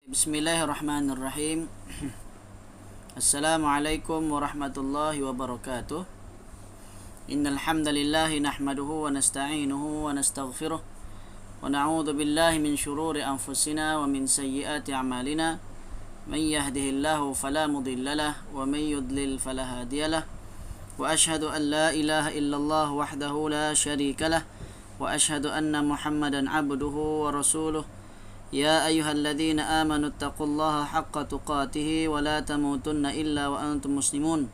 Bismillahirrahmanirrahim. Assalamualaikum warahmatullahi wabarakatuh. Innal hamdalillah nahmaduhu wa nasta'inuhu wa nastaghfiruh wa na'udzu billahi min shururi anfusina wa min sayyiati a'malina. Man yahdihillahu fala mudilla lahu wa man yudlil fala hadiya lahu. Wa ashhadu an la ilaha illallah wahdahu la syarika lahu wa ashhadu anna Muhammadan 'abduhu wa rasuluh. يا أيها الذين آمنوا اتقوا الله حق تقاته ولا تموتن إلا وأنتم مسلمون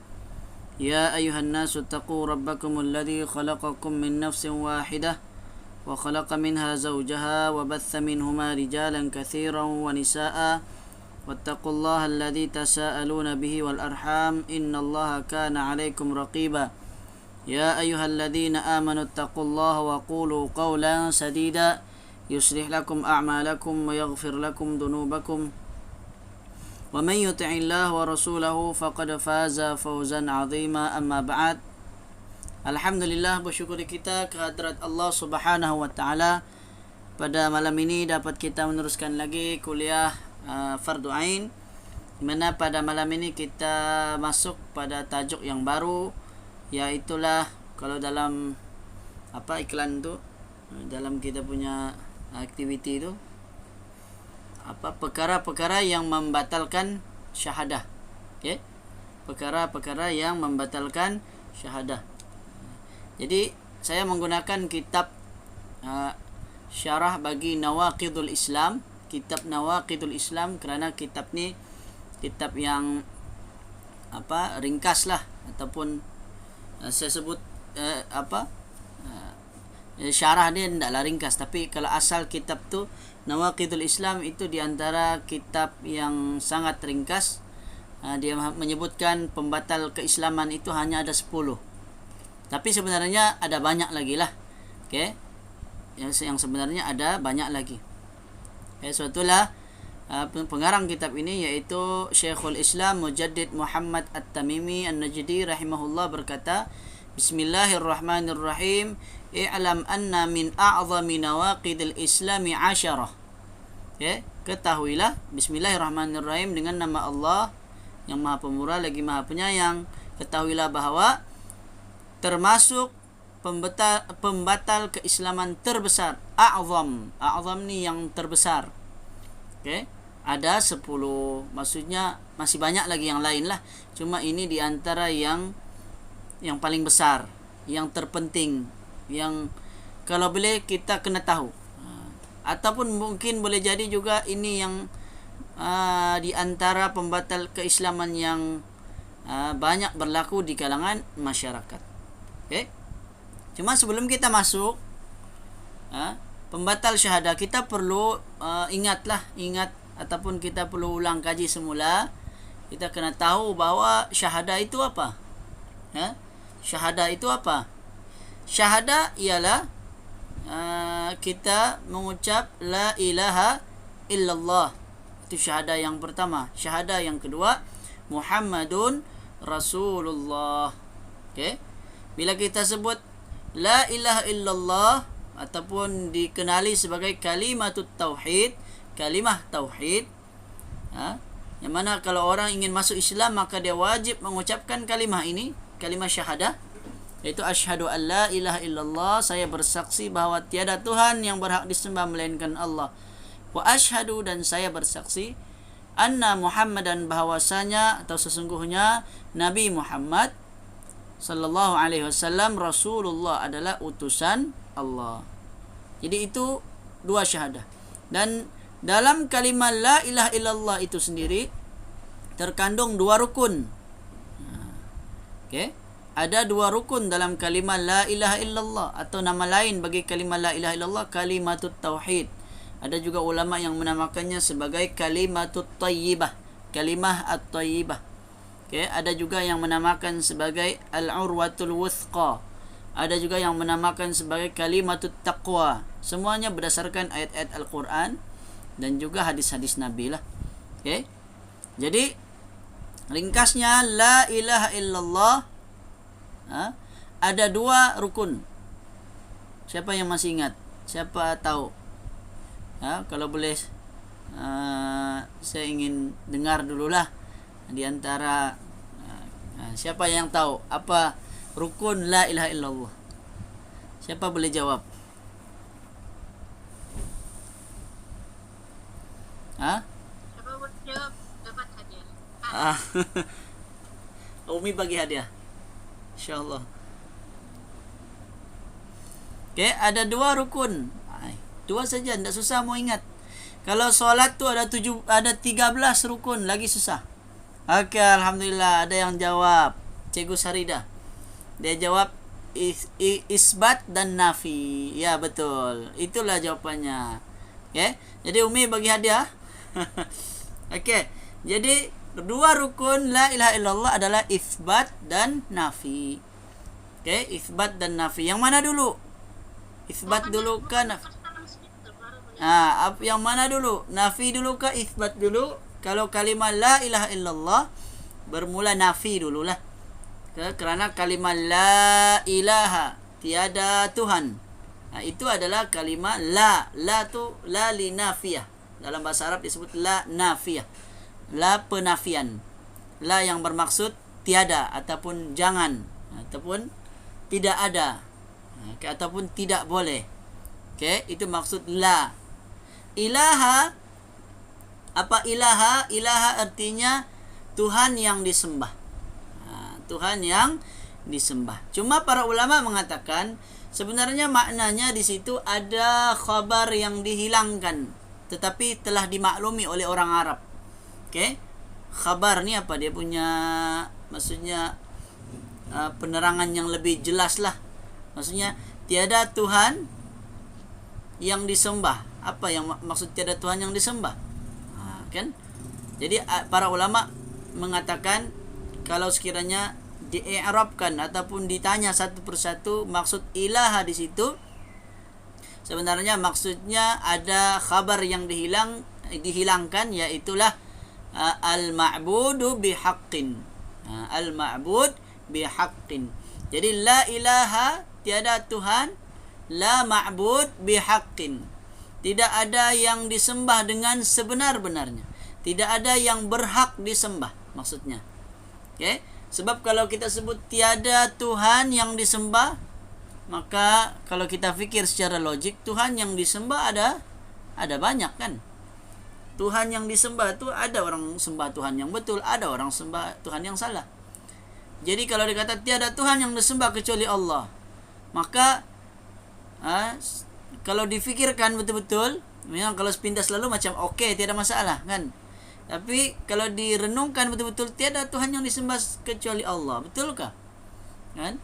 يا أيها الناس اتقوا ربكم الذي خلقكم من نفس واحدة وخلق منها زوجها وبث منهما رجالا كثيرا ونساء واتقوا الله الذي تساءلون به والأرحام إن الله كان عليكم رقيبا يا أيها الذين آمنوا اتقوا الله وقولوا قولا سديدا يصلح لكم أعمالكم ويغفر لكم ذنوبكم ومن يطع الله ورسوله فقد فاز فوزا عظيما أما بعد. Alhamdulillah, bersyukur kita kehadrat Allah Subhanahu wa taala. Pada malam ini dapat kita meneruskan lagi kuliah Fardu Ain, di mana pada malam ini kita masuk pada tajuk yang baru, yaitulah kalau dalam iklan tu, dalam kita punya aktiviti itu perkara-perkara yang membatalkan syahadah. Okey, perkara-perkara yang membatalkan syahadah. Jadi saya menggunakan kitab syarah bagi Nawaqidul Islam, kitab Nawaqidul Islam, kerana kitab ni kitab yang ringkas lah, ataupun saya sebut syarah dia tidaklah ringkas, tapi kalau asal kitab tu Nawaqidul Islam itu diantara kitab yang sangat ringkas. Dia menyebutkan pembatal keislaman itu hanya ada 10, tapi sebenarnya ada banyak lagi lah. Okay? Yang sebenarnya ada banyak lagi. Okay, so itulah pengarang kitab ini, iaitu Syekhul Islam Mujaddid Muhammad At-Tamimi An-Najdi rahimahullah berkata, Bismillahirrahmanirrahim. I'lam anna min a'zami nawaqidil islami 10. Okay? Ketahuilah, Bismillahirrahmanirrahim, dengan nama Allah yang Maha Pemurah lagi Maha Penyayang. Ketahuilah bahawa termasuk pembatal keislaman terbesar, a'zam ni yang terbesar. Okay? Ada 10, maksudnya masih banyak lagi yang lain lah, cuma ini diantara yang paling besar, yang terpenting, yang kalau boleh kita kena tahu, ataupun mungkin boleh jadi juga ini yang di antara pembatal keislaman yang banyak berlaku di kalangan masyarakat. Okay? Cuma sebelum kita masuk pembatal syahadah, kita perlu ingat ataupun kita perlu ulang kaji semula. Kita kena tahu bahawa syahadah itu apa. Syahadah itu apa? Syahadah ialah kita mengucap la ilaha illallah. Itu syahadah yang pertama. Syahadah yang kedua, Muhammadun Rasulullah. Okay? Bila kita sebut la ilaha illallah ataupun dikenali sebagai kalimatut tauhid, kalimah tauhid, yang mana kalau orang ingin masuk Islam maka dia wajib mengucapkan kalimah ini, kalimah syahadah, iaitu asyhadu an la ilaha illallah, saya bersaksi bahawa tiada Tuhan yang berhak disembah melainkan Allah, wa asyhadu, dan saya bersaksi, anna Muhammadan, bahawasanya atau sesungguhnya Nabi Muhammad sallallahu alaihi wasallam Rasulullah, adalah utusan Allah. Jadi itu dua syahadah. Dan dalam kalimah la ilaha illallah itu sendiri terkandung dua rukun. Okay? Ada dua rukun dalam kalimah la ilaha illallah, atau nama lain bagi kalimah la ilaha illallah, kalimatut tauhid. Ada juga ulama yang menamakannya sebagai kalimatut tayyibah, kalimah at-tayyibah. Okay? Ada juga yang menamakan sebagai al-urwatul wuthqa. Ada juga yang menamakan sebagai kalimatut taqwa. Semuanya berdasarkan ayat-ayat Al-Quran dan juga hadis-hadis Nabi lah. Okay? Jadi ringkasnya la ilaha illallah ada dua rukun. Siapa yang masih ingat? Siapa tahu? Kalau boleh saya ingin dengar dululah di antara siapa yang tahu apa rukun la ilaha illallah. Siapa boleh jawab? Siapa boleh jawab dapat hadiah. Umi bagi hadiah, insyaallah. Oke, ada 2 rukun. 2 saja, tidak susah mau ingat. Kalau solat tu ada 13 rukun, lagi susah. Oke, alhamdulillah ada yang jawab. Cikgu Sarida. Dia jawab isbat dan nafi. Ya, betul. Itulah jawapannya. Oke. Jadi Umi bagi hadiah. Oke. Jadi 2 rukun la ilaha illallah adalah isbat dan nafi. Oke, isbat dan nafi. Yang mana dulu? Isbat dulu kan? Yang mana dulu? Nafi dulu ke isbat dulu? Kalau kalimat la ilaha illallah bermula nafi dululah. Kerana kalimat la ilaha, tiada Tuhan. Itu adalah kalimat la. La tu la li nafiyah. Dalam bahasa Arab disebut la nafiyah. La penafian. La yang bermaksud tiada ataupun jangan ataupun tidak ada. Ataupun tidak boleh. Okey, itu maksud la. Ilaha, apa ilaha? Ilaha artinya Tuhan yang disembah. Tuhan yang disembah. Cuma para ulama mengatakan sebenarnya maknanya di situ ada khabar yang dihilangkan tetapi telah dimaklumi oleh orang Arab. Okey. Khabar ni apa? Dia punya maksudnya penerangan yang lebih jelas lah. Maksudnya tiada Tuhan yang disembah. Apa yang maksud tiada Tuhan yang disembah? Kan? Jadi para ulama mengatakan kalau sekiranya di-i'rabkan ataupun ditanya satu persatu maksud ilaha di situ, sebenarnya maksudnya ada khabar yang dihilangkan, yaitulah al-ma'budu bihaqqin. Al-ma'bud bihaqqin. Jadi la ilaha, tiada Tuhan, la ma'bud bihaqqin. Tidak ada yang disembah dengan sebenar-benarnya. Tidak ada yang berhak disembah maksudnya. Okey? Sebab kalau kita sebut tiada Tuhan yang disembah, maka kalau kita fikir secara logik, Tuhan yang disembah ada banyak kan? Tuhan yang disembah tu ada orang sembah Tuhan yang betul, ada orang sembah Tuhan yang salah. Jadi kalau dikata tiada Tuhan yang disembah kecuali Allah, maka kalau difikirkan betul-betul, memang kalau sepintas lalu macam okey, tiada masalah kan? Tapi kalau direnungkan betul-betul, tiada Tuhan yang disembah kecuali Allah. Betulkah? Kan?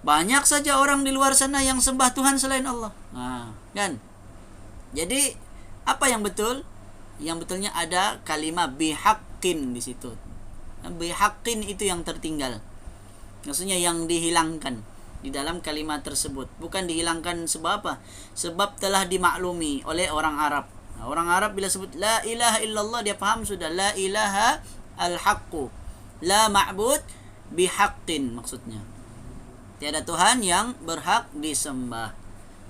Banyak saja orang di luar sana yang sembah Tuhan selain Allah. Kan? Jadi apa yang betul? Yang betulnya ada kalimat bihaqqin di situ. Bihaqqin itu yang tertinggal. Maksudnya yang dihilangkan di dalam kalimat tersebut. Bukan dihilangkan sebab apa? Sebab telah dimaklumi oleh orang Arab. Orang Arab bila sebut la ilaha illallah, dia faham sudah la ilaha al-haqqu, la ma'bud bihaqqin, maksudnya tiada Tuhan yang berhak disembah.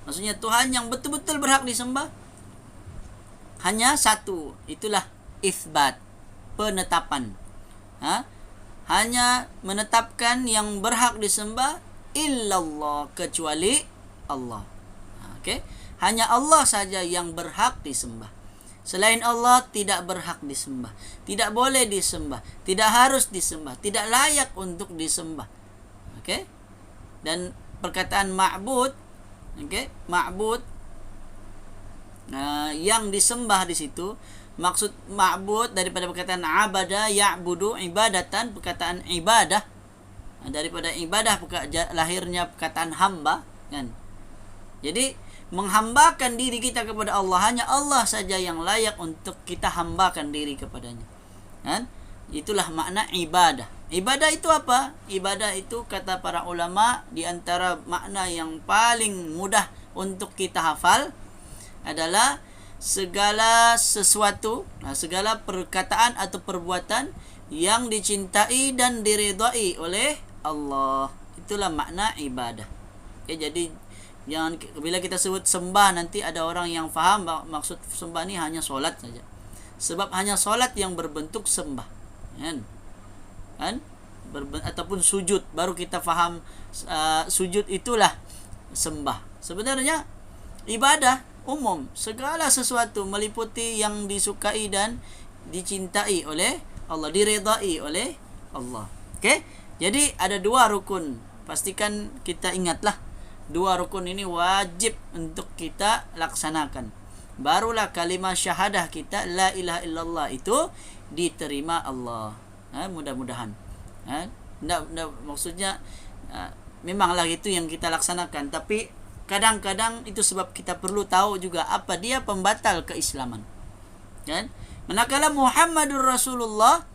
Maksudnya Tuhan yang betul-betul berhak disembah hanya satu, itulah isbat, penetapan. Hanya menetapkan yang berhak disembah illallah, kecuali Allah. Okey, hanya Allah saja yang berhak disembah. Selain Allah tidak berhak disembah, tidak boleh disembah, tidak harus disembah, tidak layak untuk disembah. Okey? Dan perkataan ma'bud, okey, ma'bud yang disembah di situ, maksud ma'bud daripada perkataan abada ya'budu ibadatan, perkataan ibadah, daripada ibadah lahirnya perkataan hamba kan. Jadi menghambakan diri kita kepada Allah, hanya Allah saja yang layak untuk kita hambakan diri kepadanya. Kan? Itulah makna ibadah. Ibadah itu apa? Ibadah itu kata para ulama, di antara makna yang paling mudah untuk kita hafal adalah segala sesuatu, segala perkataan atau perbuatan yang dicintai dan diridai oleh Allah. Itulah makna ibadah. Okay, jadi Jangan bila kita sebut sembah nanti ada orang yang faham maksud sembah ni hanya solat saja. Sebab hanya solat yang berbentuk sembah. Kan? Ataupun sujud baru kita faham sujud itulah sembah. Sebenarnya ibadah umum, segala sesuatu meliputi yang disukai dan dicintai oleh Allah, diredai oleh Allah. Okey? Jadi ada dua rukun. Pastikan kita ingatlah, dua rukun ini wajib untuk kita laksanakan. Barulah kalimah syahadah kita la ilaha illallah itu diterima Allah. Mudah-mudahan. Maksudnya memanglah itu yang kita laksanakan, tapi kadang-kadang itu sebab kita perlu tahu juga apa dia pembatal keislaman. Kan? Manakala Muhammadur Rasulullah,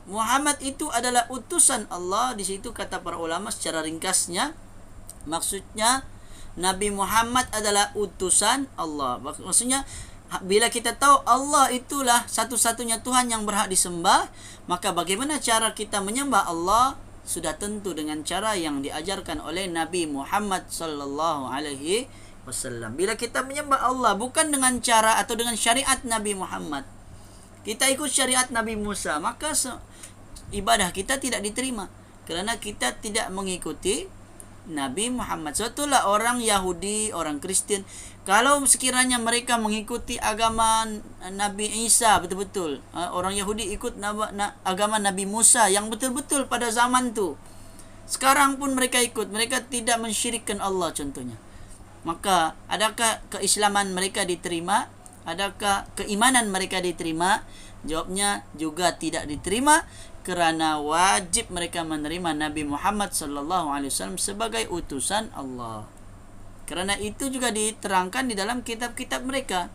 Muhammad itu adalah utusan Allah. Di situ kata para ulama secara ringkasnya, maksudnya Nabi Muhammad adalah utusan Allah. Maksudnya bila kita tahu Allah itulah satu-satunya Tuhan yang berhak disembah, maka bagaimana cara kita menyembah Allah sudah tentu dengan cara yang diajarkan oleh Nabi Muhammad sallallahu alaihi wasallam. Bila kita menyembah Allah bukan dengan cara atau dengan syariat Nabi Muhammad, kita ikut syariat Nabi Musa, maka ibadah kita tidak diterima kerana kita tidak mengikuti Nabi Muhammad. Sebetulnya orang Yahudi, orang Kristen, kalau sekiranya mereka mengikuti agama Nabi Isa betul-betul, orang Yahudi ikut agama Nabi Musa yang betul-betul pada zaman tu, sekarang pun mereka ikut, mereka tidak mensyirikkan Allah contohnya, maka adakah keislaman mereka diterima? Adakah keimanan mereka diterima? Jawabnya juga tidak diterima, kerana wajib mereka menerima Nabi Muhammad sallallahu alaihi wasallam sebagai utusan Allah. Kerana itu juga diterangkan di dalam kitab-kitab mereka.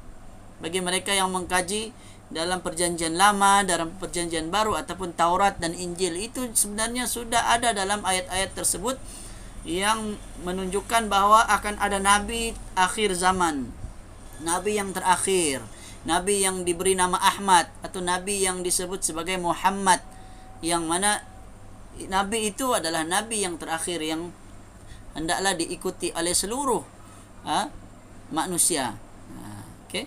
Bagi mereka yang mengkaji dalam perjanjian lama, dalam perjanjian baru ataupun Taurat dan Injil, itu sebenarnya sudah ada dalam ayat-ayat tersebut yang menunjukkan bahawa akan ada nabi akhir zaman, nabi yang terakhir, nabi yang diberi nama Ahmad atau nabi yang disebut sebagai Muhammad, yang mana nabi itu adalah nabi yang terakhir yang hendaklah diikuti oleh seluruh manusia. Okey,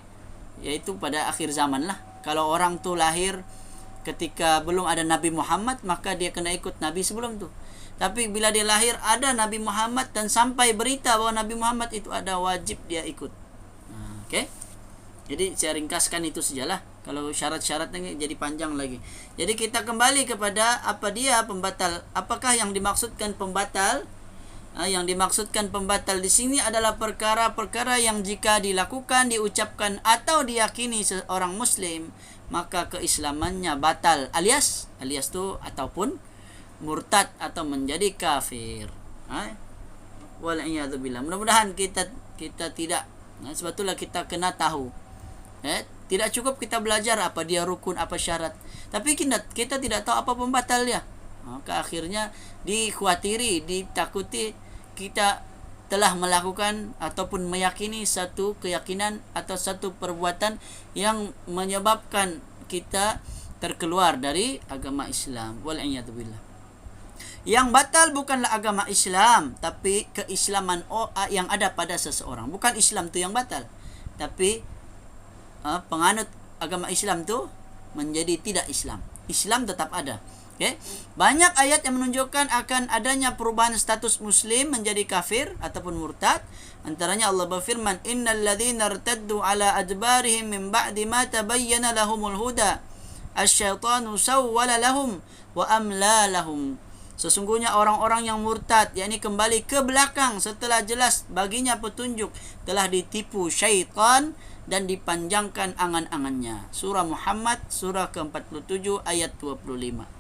iaitu pada akhir zaman lah. Kalau orang tu lahir ketika belum ada Nabi Muhammad, maka dia kena ikut nabi sebelum tu. Tapi bila dia lahir ada Nabi Muhammad dan sampai berita bahawa Nabi Muhammad itu ada, wajib dia ikut. Okey. Jadi saya ringkaskan itu sajalah. Kalau syarat-syaratnya jadi panjang lagi. Jadi kita kembali kepada apa dia pembatal. Apakah yang dimaksudkan pembatal? Yang dimaksudkan pembatal di sini adalah perkara-perkara yang jika dilakukan, diucapkan atau diyakini seorang muslim, maka keislamannya batal, alias tu ataupun murtad atau menjadi kafir. Wal'iyadzubillah. Mudah-mudahan kita tidak, sebetulnya kita kena tahu. Tidak cukup kita belajar apa dia rukun, apa syarat, tapi kita tidak tahu apa pembatalnya. Maka akhirnya dikhawatiri, ditakuti kita telah melakukan ataupun meyakini satu keyakinan atau satu perbuatan yang menyebabkan kita terkeluar dari agama Islam. Wal'iyadzubillah. Yang batal bukanlah agama Islam, tapi keislaman yang ada pada seseorang. Bukan Islam tu yang batal, tapi penganut agama Islam tu menjadi tidak Islam. Islam tetap ada. Okay? Banyak ayat yang menunjukkan akan adanya perubahan status muslim menjadi kafir ataupun murtad. Antaranya Allah berfirman, innal ladzina irtaddu ala adbarihim min ba'di ma tabayyana lahumul huda asyaitanu sawwala lahum wa amla lahum. Sesungguhnya orang-orang yang murtad, yakni kembali ke belakang setelah jelas baginya petunjuk, telah ditipu syaitan dan dipanjangkan angan-angannya. Surah Muhammad surah ke-47 ayat 25.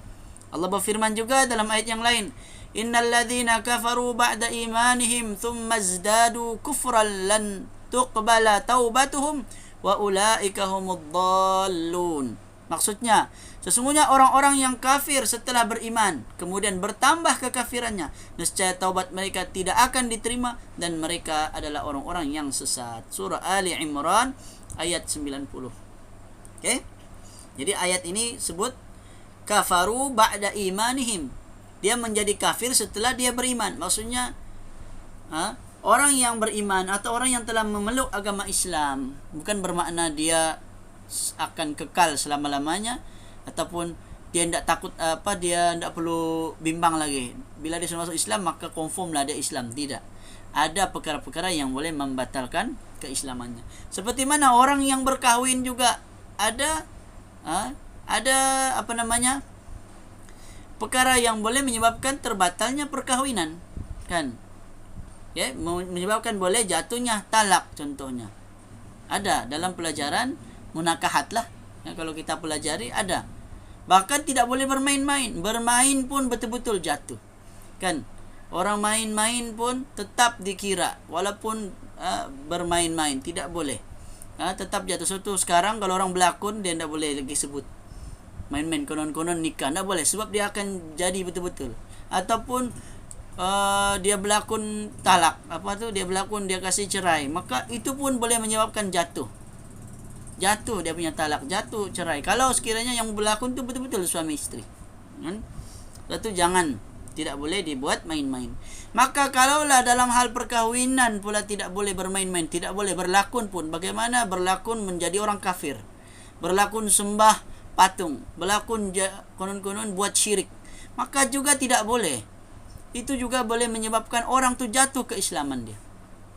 Allah berfirman juga dalam ayat yang lain, innal ladzina kafaru ba'da imanihim thumma izdadu kufran lan tuqbala taubatuhum wa ulaika humud dhallun. Maksudnya, sesungguhnya orang-orang yang kafir setelah beriman kemudian bertambah kekafirannya, nescaya taubat mereka tidak akan diterima dan mereka adalah orang-orang yang sesat. Surah Ali Imran ayat 90. Okey. Jadi ayat ini sebut kafaru ba'da imanihim. Dia menjadi kafir setelah dia beriman. Maksudnya orang yang beriman atau orang yang telah memeluk agama Islam bukan bermakna dia akan kekal selama-lamanya, ataupun dia tidak takut dia tidak perlu bimbang lagi. Bila dia sudah masuk Islam maka confirmlah dia Islam. Tidak. Ada perkara-perkara yang boleh membatalkan keislamannya. Seperti mana orang yang berkahwin juga ada perkara yang boleh menyebabkan terbatalnya perkahwinan, kan? Ya, menyebabkan boleh jatuhnya talak contohnya. Ada dalam pelajaran munakahat lah. Ya, kalau kita pelajari ada. Bahkan tidak boleh bermain-main. Bermain pun betul-betul jatuh. Kan? Orang main-main pun tetap dikira walaupun bermain-main, tidak boleh. Tetap jatuh. Suatu sekarang kalau orang berlakon dia tidak boleh lagi sebut main-main, konon-konon nikah, tidak boleh, sebab dia akan jadi betul-betul. Ataupun dia berlakon talak, dia berlakon dia kasih cerai, maka itu pun boleh menyebabkan jatuh dia punya talak, jatuh cerai. Kalau sekiranya yang berlakon tu betul-betul suami isteri, kan? Itu jangan, tidak boleh dibuat main-main. Maka kalaulah dalam hal perkahwinan pula tidak boleh bermain-main, tidak boleh berlakon pun. Bagaimana berlakon menjadi orang kafir, berlakon sembah patung, berlakon konon-konon buat syirik, maka juga tidak boleh. Itu juga boleh menyebabkan orang tu jatuh keislaman dia,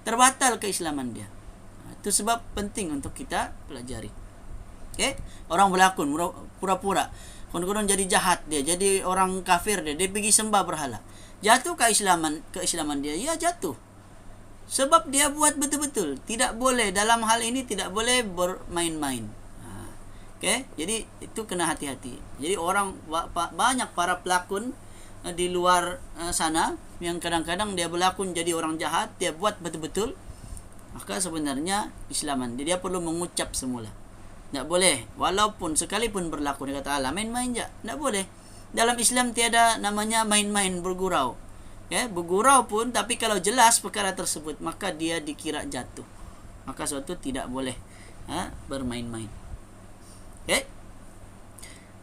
terbatal keislaman dia. Itu sebab penting untuk kita pelajari. Okay? Orang berlakon pura-pura konon-konon jadi jahat dia, jadi orang kafir dia pergi sembah berhala, jatuh keislaman dia, ya jatuh. Sebab dia buat betul-betul. Tidak boleh, dalam hal ini tidak boleh bermain-main. Okay? Jadi itu kena hati-hati. Jadi banyak para pelakon di luar sana yang kadang-kadang dia berlakon jadi orang jahat, dia buat betul-betul, maka sebenarnya islaman dia perlu mengucap semula. Tak boleh, walaupun sekalipun berlakon, dia kata Allah main-main je, tak boleh. Dalam Islam tiada namanya main-main, bergurau. Bergurau pun, tapi kalau jelas perkara tersebut, maka dia dikira jatuh. Maka suatu tidak boleh bermain-main.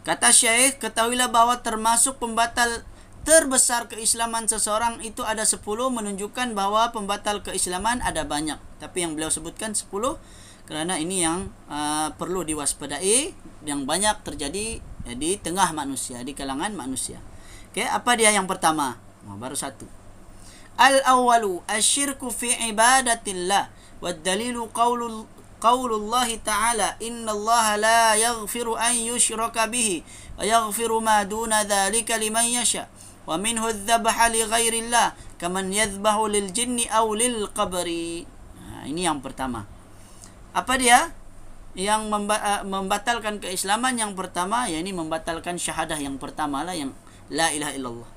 Kata Syekh, ketahuilah bahawa termasuk pembatal terbesar keislaman seseorang itu ada 10, menunjukkan bahawa pembatal keislaman ada banyak. Tapi yang beliau sebutkan 10 kerana ini yang perlu diwaspadai, yang banyak terjadi di tengah manusia, di kalangan manusia. Apa dia yang pertama? Baru satu. Al-awwalu asyirku fi ibadatillah, wad dalilu qaulullah ta'ala innallaha la yaghfiru an yushraka bihi wa yaghfiru ma duna dhalika liman yasha wa minhu adh-dhabha li ghairillah kaman yadhbahu lil jinni aw lil qabri. Ini yang pertama. Apa dia? Yang membatalkan keislaman yang pertama, yakni membatalkan syahadah yang pertama lah, yang la ilaha illallah,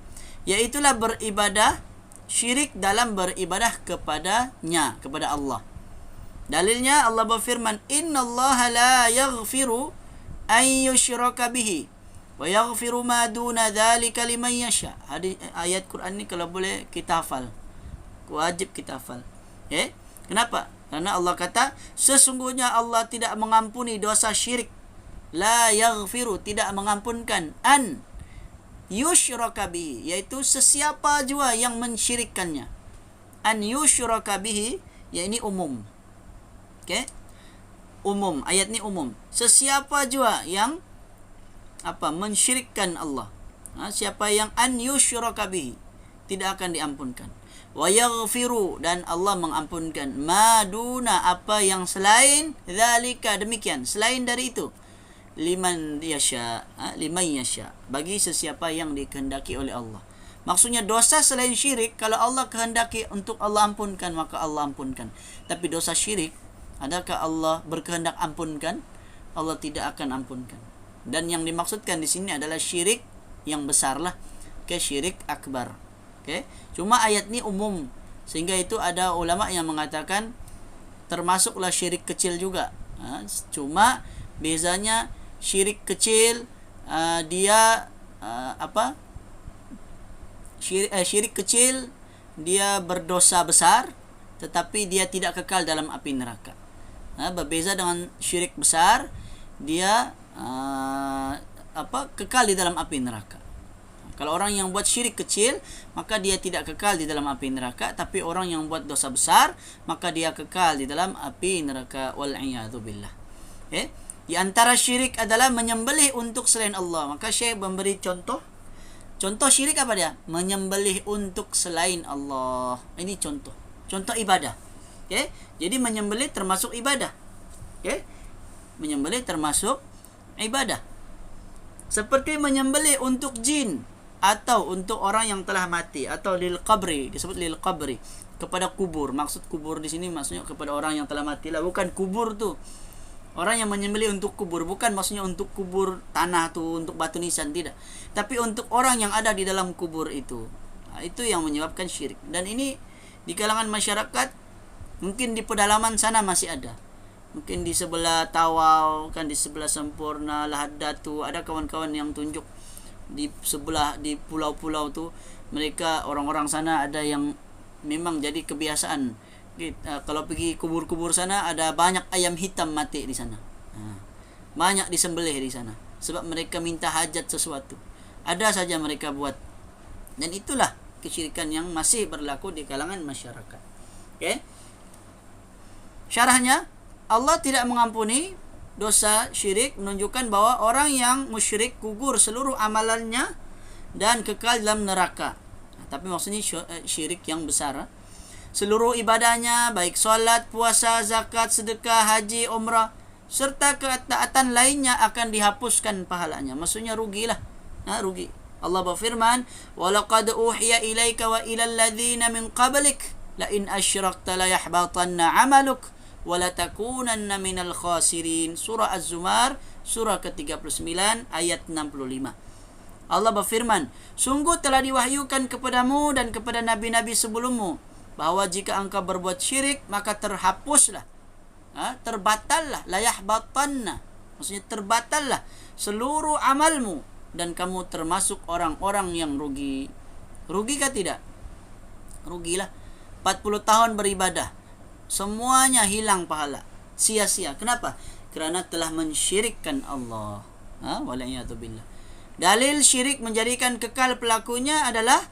yaitulah beribadah syirik dalam beribadah kepadanya, kepada Allah. Dalilnya Allah berfirman, innallaha la yaghfiru an yushraka bihi wa yaghfiru ma duna dzalika liman yasha. Ayat Quran ni kalau boleh kita hafal, wajib kita hafal. Kenapa? Karena Allah kata sesungguhnya Allah tidak mengampuni dosa syirik. La yaghfiru, tidak mengampunkan, an yushraka bihi, iaitu sesiapa jua yang mensyirikkannya. An yushraka bihi, ya ini umum. Umum, ayat ni umum. Sesiapa jua yang mensyirikkan Allah. Siapa yang an yushraka bihi, tidak akan diampunkan. Wa yaghfiru, dan Allah mengampunkan, maduna, apa yang selain zalika, demikian, selain dari itu, liman yasha, bagi sesiapa yang dikehendaki oleh Allah. Maksudnya dosa selain syirik, kalau Allah kehendaki untuk Allah ampunkan, maka Allah ampunkan. Tapi dosa syirik, adakah Allah berkehendak ampunkan? Allah tidak akan ampunkan. Dan yang dimaksudkan di sini adalah syirik yang besar lah, syirik akbar. Cuma ayat ni umum, sehingga itu ada ulama yang mengatakan termasuklah syirik kecil juga. Cuma bezanya syirik kecil syirik kecil dia berdosa besar, tetapi dia tidak kekal dalam api neraka. Berbeza dengan syirik besar, dia kekal di dalam api neraka. Kalau orang yang buat syirik kecil, maka dia tidak kekal di dalam api neraka. Tapi orang yang buat dosa besar, maka dia kekal di dalam api neraka. Wal'iyadzubillah. Okay? Di antara syirik adalah menyembelih untuk selain Allah. Maka Syekh memberi contoh. Contoh syirik apa dia? Menyembelih untuk selain Allah. Ini contoh. Contoh ibadah. Okay? Jadi menyembelih termasuk ibadah. Okay? Menyembelih termasuk ibadah. Seperti menyembelih untuk jin atau untuk orang yang telah mati, atau lil qabri, disebut lil qabri, kepada kubur. Maksud kubur di sini maksudnya kepada orang yang telah mati lah, bukan kubur tu. Orang yang menyembelih untuk kubur, bukan maksudnya untuk kubur tanah tu, untuk batu nisan, tidak. Tapi untuk orang yang ada di dalam kubur itu. Itu yang menyebabkan syirik. Dan ini di kalangan masyarakat, mungkin di pedalaman sana masih ada. Mungkin di sebelah Tawau, kan di sebelah Sempurna, Lahad Datu, ada kawan-kawan yang tunjuk di sebelah, di pulau-pulau tu, mereka orang-orang sana ada yang memang jadi kebiasaan. Kalau pergi kubur-kubur sana, ada banyak ayam hitam mati di sana. Banyak disembelih di sana sebab mereka minta hajat sesuatu. Ada saja mereka buat. Dan itulah kesyirikan yang masih berlaku di kalangan masyarakat. Okay? Syarahnya, Allah tidak mengampuni dosa syirik, menunjukkan bahwa orang yang musyrik gugur seluruh amalannya dan kekal dalam neraka. Tapi maksudnya syirik yang besar. Seluruh ibadahnya, baik solat, puasa, zakat, sedekah, haji, umrah, serta ketaatan lainnya akan dihapuskan pahalanya. Maksudnya rugilah. Rugi. Allah berfirman, وَلَقَدْ أُوحِيَ إِلَيْكَ وَإِلَى الَّذِينَ مِنْ قَبْلِكَ لَإِنْ أَشْرَكْتَ لَيَحْبَطَنَّ عَمَلُكَ وَلَتَكُونَنَّ مِنَ الْخَاسِرِينَ. Surah Az-Zumar, surah ke-39, ayat 65. Allah berfirman, sungguh telah diwahyukan kepadamu dan kepada nabi-nabi sebelummu, bahawa jika engkau berbuat syirik, maka terhapuslah, terbatallah, layahbatanna, maksudnya terbatallah seluruh amalmu, dan kamu termasuk orang-orang yang rugi. Rugikah tidak? Rugilah. 40 tahun beribadah, semuanya hilang pahala, sia-sia. Kenapa? Kerana telah mensyirikkan Allah. Wala'iyatubillah. Dalil syirik menjadikan kekal pelakunya adalah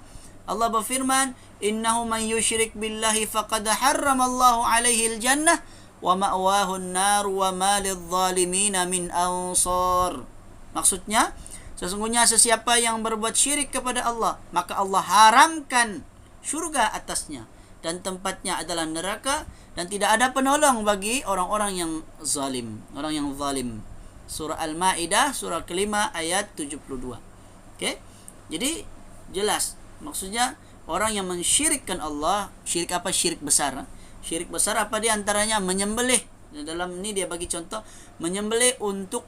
Allah berfirman, innahu man yusyrik billahi faqad harramallahu alaihi al-jannah wa ma'wahu an-nar wa ma lidh-dhalimina min ansar. Maksudnya, sesungguhnya sesiapa yang berbuat syirik kepada Allah, maka Allah haramkan syurga atasnya, dan tempatnya adalah neraka, dan tidak ada penolong bagi orang-orang yang zalim, orang yang zalim. Surah Al-Maidah, surah kelima, ayat 72. Okay? Jadi jelas, maksudnya orang yang mensyirikkan Allah, syirik apa? Syirik besar. Syirik besar apa? Di antaranya menyembelih. Dalam ini dia bagi contoh, menyembelih untuk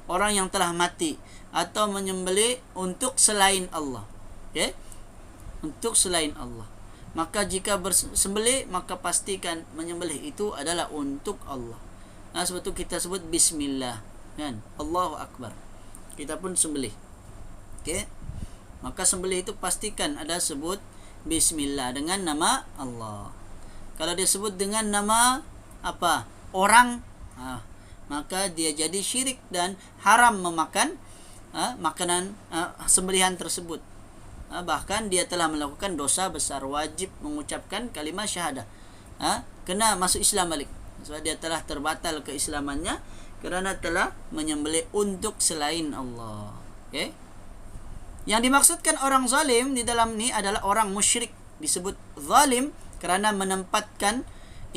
orang yang telah mati, atau menyembelih untuk selain Allah. Okay? Untuk selain Allah. Maka jika bersembelih, maka pastikan menyembelih itu adalah untuk Allah. Sebab itu kita sebut bismillah, kan? Allahu Akbar. Kita pun sembelih. Okay? Maka sembelih itu pastikan ada sebut bismillah dengan nama Allah. Kalau dia sebut dengan nama apa? Orang, maka dia jadi syirik dan haram memakan makanan sembelihan tersebut. Bahkan dia telah melakukan dosa besar, wajib mengucapkan kalimat syahadah. Kena masuk Islam balik. Sebab dia telah terbatal keislamannya kerana telah menyembelih untuk selain Allah. Okay? Yang dimaksudkan orang zalim di dalam ni adalah orang musyrik. Disebut zalim kerana menempatkan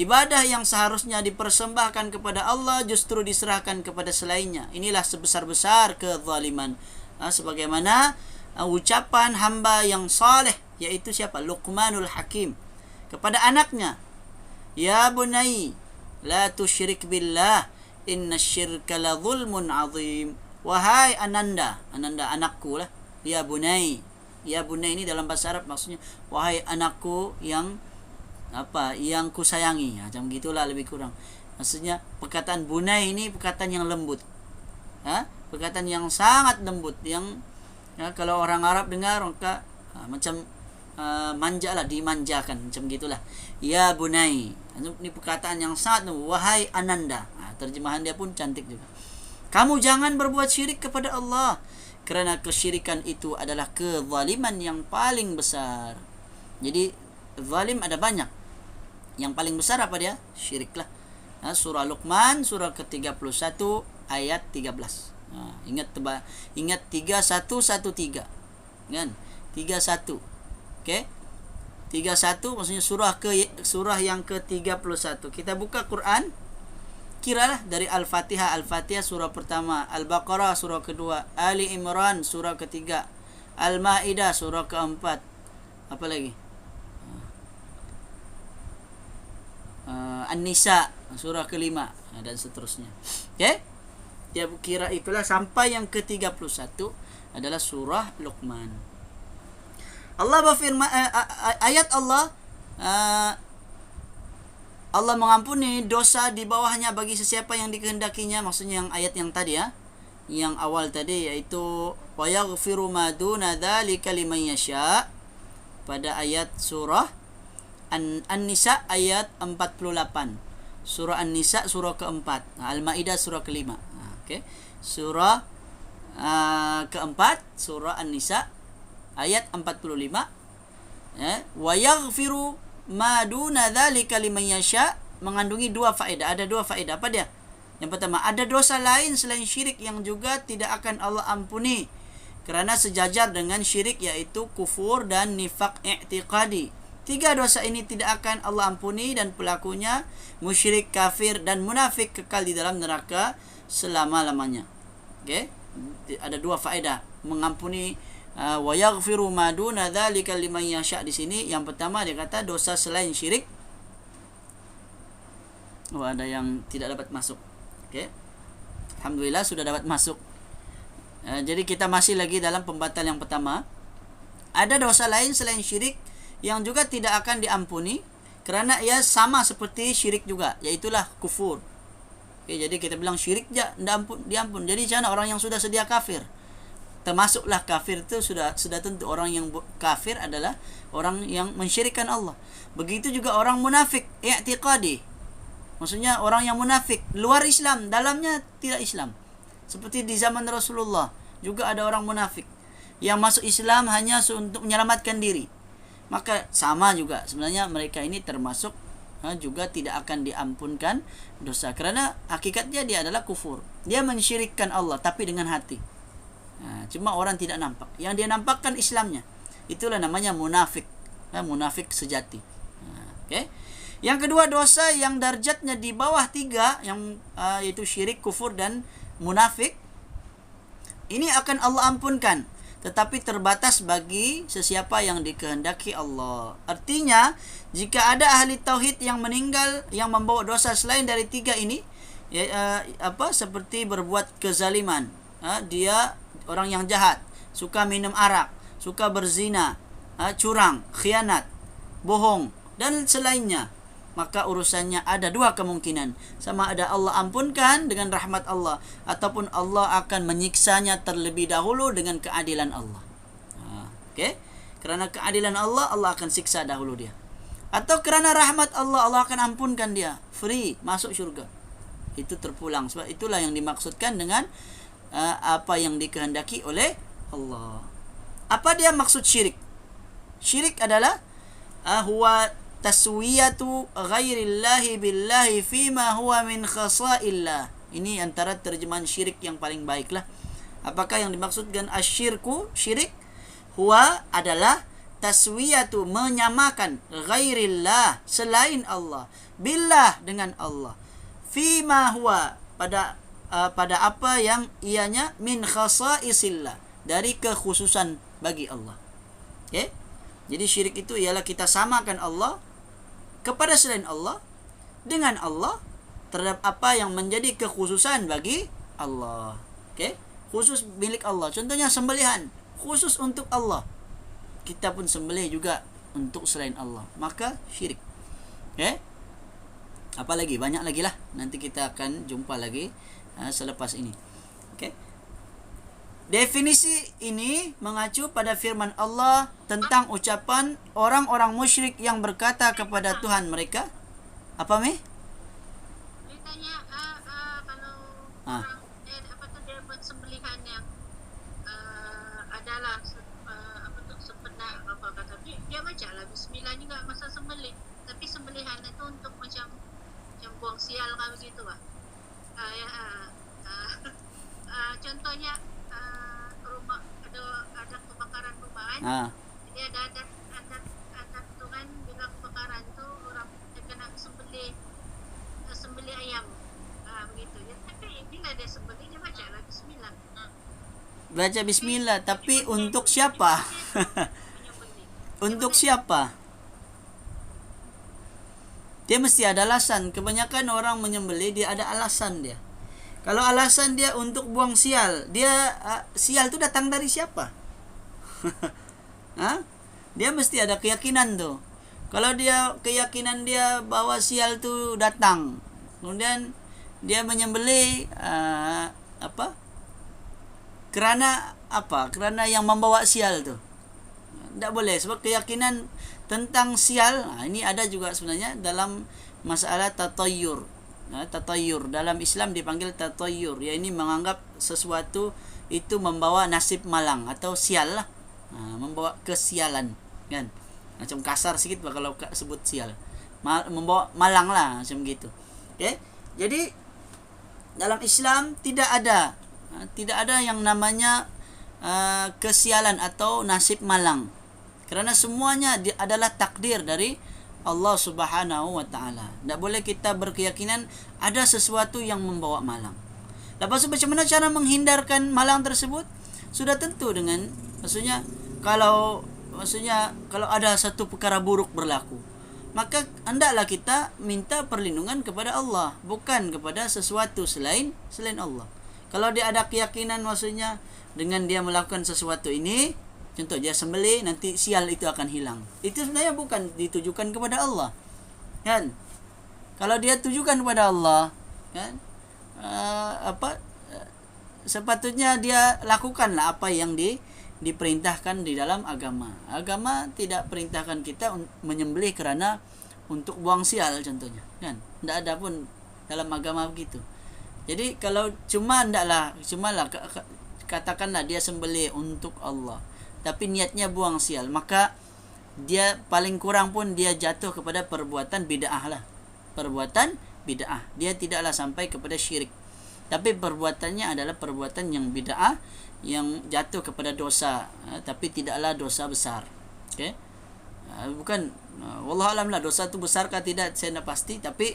ibadah yang seharusnya dipersembahkan kepada Allah justru diserahkan kepada selainnya. Inilah sebesar-besar kezaliman. Sebagaimana ucapan hamba yang saleh, yaitu siapa? Luqmanul Hakim kepada anaknya, ya bunai la tusyrik billah innasyirka la zulmun azim. Wahai Ananda, Ananda anakku lah, ya bunai. Ya bunai ini dalam bahasa Arab maksudnya wahai anakku yang apa, yang ku sayangi. Macam gitulah lebih kurang. Maksudnya perkataan bunai ini perkataan yang lembut. Perkataan yang sangat lembut, yang kalau orang Arab dengar maka macam manja lah, dimanjakan, macam gitulah. Ya bunai, ini perkataan yang sangat, wahai Ananda. Terjemahan dia pun cantik juga. Kamu jangan berbuat syirik kepada Allah, Kerana kesyirikan itu adalah kezaliman yang paling besar. Jadi zalim ada banyak. Yang paling besar apa dia? Syirik lah. Surah Luqman surah ke-31 ayat 13. Ingat 3113. Kan? 31. Okey. 31 maksudnya surah yang ke-31. Kita buka Quran. Kiralah dari Al-Fatihah. Al-Fatihah surah pertama, Al-Baqarah surah kedua, Ali Imran surah ketiga, Al-Maidah surah keempat. Apa lagi? An-Nisa surah kelima dan seterusnya. Okey? Dia kira itulah sampai yang ke-31 adalah surah Luqman. Allah berfirman, ayat Allah, Allah mengampuni dosa di bawahnya bagi sesiapa yang dikehendakinya. Maksudnya yang ayat yang tadi yang awal tadi, iaitu wa yaghfiru ma duna dzalika liman yasha, pada ayat surah An-Nisa ayat 48. Surah An-Nisa surah keempat, Al-Maidah surah kelima. Okey. Surah keempat, surah An-Nisa ayat 45. Wa yaghfiru ma duna dzalika liman yasha mengandungi dua faedah. Ada dua faedah. Apa dia? Yang pertama, ada dosa lain selain syirik yang juga tidak akan Allah ampuni kerana sejajar dengan syirik, yaitu kufur dan nifaq i'tiqadi. Tiga dosa ini tidak akan Allah ampuni dan pelakunya musyrik, kafir dan munafik kekal di dalam neraka selama-lamanya. Okey? Ada dua faedah mengampuni wa yaghfiru ma duna dzalika liman yasha di sini. Yang pertama dia kata dosa selain syirik. Ada yang tidak dapat masuk. Okey. Alhamdulillah sudah dapat masuk. Jadi kita masih lagi dalam pembatal yang pertama. Ada dosa lain selain syirik yang juga tidak akan diampuni kerana ia sama seperti syirik juga, iaitulah kufur. Okey, jadi kita bilang syirik je diampun. Jadi macam mana orang yang sudah sedia kafir? Termasuklah kafir itu sudah tentu orang yang kafir adalah orang yang mensyirikkan Allah. Begitu juga orang munafik i'tiqadi. Maksudnya orang yang munafik luar Islam, dalamnya tidak Islam. Seperti di zaman Rasulullah juga ada orang munafik yang masuk Islam hanya untuk menyelamatkan diri. Maka sama juga sebenarnya mereka ini termasuk juga tidak akan diampunkan dosa kerana hakikatnya dia adalah kufur. Dia mensyirikkan Allah tapi dengan hati. Cuma orang tidak nampak. Yang dia nampakkan Islamnya. Itulah namanya munafik. Munafik sejati. Okay? Yang kedua, dosa yang darjatnya di bawah tiga, yang yaitu syirik, kufur dan munafik. Ini akan Allah ampunkan, tetapi terbatas bagi sesiapa yang dikehendaki Allah. Artinya, jika ada ahli tauhid yang meninggal yang membawa dosa selain dari tiga ini, seperti berbuat kezaliman, dia orang yang jahat, suka minum arak, suka berzina, curang, khianat, bohong dan selainnya, maka urusannya ada dua kemungkinan. Sama ada Allah ampunkan dengan rahmat Allah, ataupun Allah akan menyiksanya terlebih dahulu dengan keadilan Allah. Okey? Kerana keadilan Allah, Allah akan siksa dahulu dia. Atau kerana rahmat Allah, Allah akan ampunkan dia, free, masuk syurga. Itu terpulang. Sebab itulah yang dimaksudkan dengan apa yang dikehendaki oleh Allah. Apa dia maksud syirik? Syirik adalah huwa taswiyatu ghairillahi billahi fima huwa min khasaillah. Ini antara terjemahan syirik yang paling baiklah. Apakah yang dimaksudkan asyirku? Syirik huwa adalah taswiyatu, menyamakan, ghairillah, selain Allah, billah, dengan Allah, fima huwa, pada apa yang ianya min khasaisillah, dari kekhususan bagi Allah. Okey? Jadi syirik itu ialah kita samakan Allah kepada selain Allah dengan Allah terhadap apa yang menjadi kekhususan bagi Allah. Okey? Khusus milik Allah. Contohnya sembelihan, khusus untuk Allah. Kita pun sembelih juga untuk selain Allah. Maka syirik. Okey? Apa lagi? Banyak lagi lah. Nanti kita akan jumpa lagi selepas ini. Okey? Definisi ini mengacu pada firman Allah tentang ucapan orang-orang musyrik yang berkata kepada Tuhan mereka. Apa Mi? Dia tanya kalau orang apa tu dia buat sembelihan yang kan. Ah. Jadi ada adat tuh kan bila kebakaran tuh orang kena sembelih ayam. Begitu. Ya, tapi bila dia sembelih dia baca lah bismillah. Baca bismillah, tapi untuk siapa? Menyembelih. Untuk siapa? Dia mesti ada alasan. Kebanyakan orang menyembelih dia ada alasan dia. Kalau alasan dia untuk buang sial, sial itu datang dari siapa? Hah? Dia mesti ada keyakinan tuh. Kalau dia keyakinan dia bahwa sial itu datang, kemudian dia menyembelih kerana apa? Kerana yang membawa sial tuh. Tidak boleh, sebab keyakinan tentang sial, ini ada juga sebenarnya dalam masalah tatayyur. Tatayyur dalam Islam dipanggil tatayyur, ya ini menganggap sesuatu itu membawa nasib malang atau sial lah, membawa kesialan kan, macam kasar sedikit kalau sebut sial, membawa malang lah macam gitu. Okay? Jadi dalam Islam tidak ada yang namanya kesialan atau nasib malang, kerana semuanya adalah takdir dari Allah Subhanahu wa taala. Tak boleh kita berkeyakinan ada sesuatu yang membawa malang. Lepas itu macam mana cara menghindarkan malang tersebut? Sudah tentu dengan kalau ada satu perkara buruk berlaku, maka hendaklah kita minta perlindungan kepada Allah, bukan kepada sesuatu selain Allah. Kalau dia ada keyakinan dengan dia melakukan sesuatu ini, contoh dia sembelih, nanti sial itu akan hilang, itu sebenarnya bukan ditujukan kepada Allah kan. Kalau dia tujukan kepada Allah kan, sepatutnya dia lakukanlah apa yang diperintahkan di dalam agama. Agama tidak perintahkan kita menyembelih kerana untuk buang sial contohnya kan, tidak ada pun dalam agama begitu. Jadi kalau cumalah katakanlah dia sembelih untuk Allah, tapi niatnya buang sial, maka dia paling kurang pun dia jatuh kepada perbuatan bid'ah lah. Perbuatan bid'ah. Dia tidaklah sampai kepada syirik, tapi perbuatannya adalah perbuatan yang bid'ah, yang jatuh kepada dosa, tapi tidaklah dosa besar. Okey. Bukan wallahu alam lah dosa itu besar kah tidak saya tidak pasti, tapi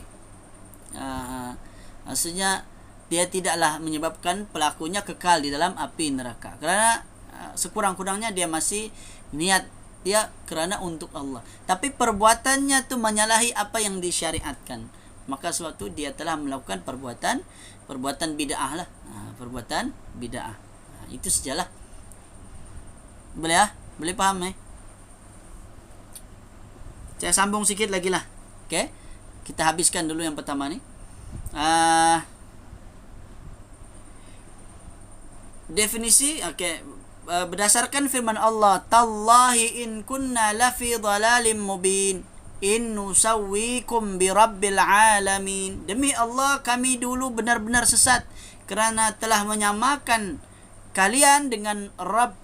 maksudnya dia tidaklah menyebabkan pelakunya kekal di dalam api neraka, kerana sekurang-kurangnya dia masih niat dia kerana untuk Allah, tapi perbuatannya tu menyalahi apa yang disyariatkan, maka suatu dia telah melakukan perbuatan bid'ah lah, perbuatan bid'ah. Itu sajalah. Boleh boleh faham saya sambung sikit lagi lah. Okey, kita habiskan dulu yang pertama ni. Definisi, berdasarkan firman Allah, tallahi in kunna lafi dhalalim mubin in nusawwikum bi rabbil alamin. Demi Allah kami dulu benar-benar sesat kerana telah menyamakan kalian dengan Rabb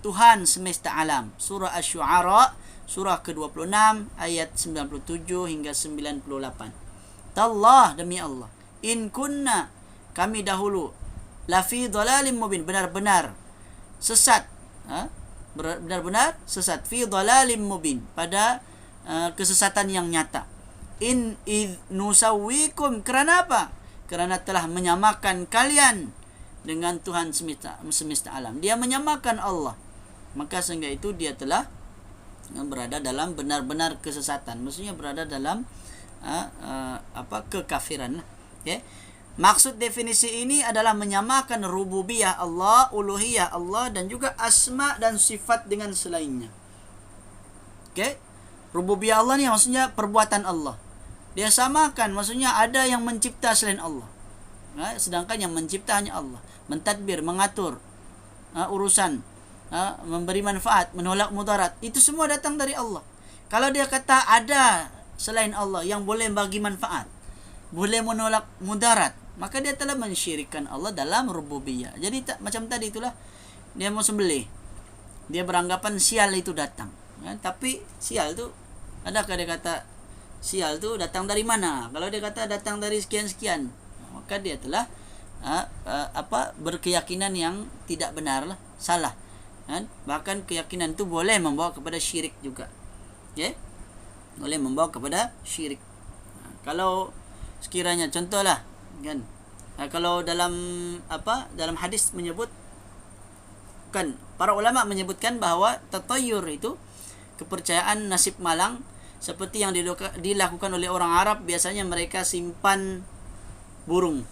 Tuhan semesta alam. Surah Asy-Syu'ara surah ke-26 ayat 97 hingga 98. Tallah, demi Allah, in kunna, kami dahulu, lafi dhalalim mubin, benar-benar sesat, benar-benar sesat, fi dhalalim mubin, pada kesesatan yang nyata. In id nusawwikum, kerana apa? Kerana telah menyamakan kalian dengan Tuhan semesta alam. Dia menyamakan Allah, maka sehingga itu dia telah berada dalam benar-benar kesesatan, maksudnya berada dalam kekafiran. Okay? Maksud definisi ini adalah menyamakan rububiyah Allah, uluhiyah Allah, dan juga asma dan sifat dengan selainnya. Okay? Rububiyah Allah ni maksudnya perbuatan Allah. Dia samakan, maksudnya ada yang mencipta selain Allah, sedangkan yang mencipta hanya Allah. Mentadbir, mengatur urusan, memberi manfaat, menolak mudarat, itu semua datang dari Allah. Kalau dia kata ada selain Allah yang boleh bagi manfaat, boleh menolak mudarat, maka dia telah mensyirikkan Allah dalam rububiyah. Jadi macam tadi itulah, dia mau sembelih, dia beranggapan sial itu datang, tapi sial tu, adakah dia kata sial tu datang dari mana? Kalau dia kata datang dari sekian-sekian, maka dia telah berkeyakinan yang tidak benar lah, salah. kan? Bahkan keyakinan itu boleh membawa kepada syirik juga. Okay? Boleh membawa kepada syirik. Kalau sekiranya contohlah kan, kalau dalam dalam hadis menyebut kan, para ulama menyebutkan bahawa tatayyur itu kepercayaan nasib malang seperti yang dilakukan oleh orang Arab. Biasanya mereka simpan burung.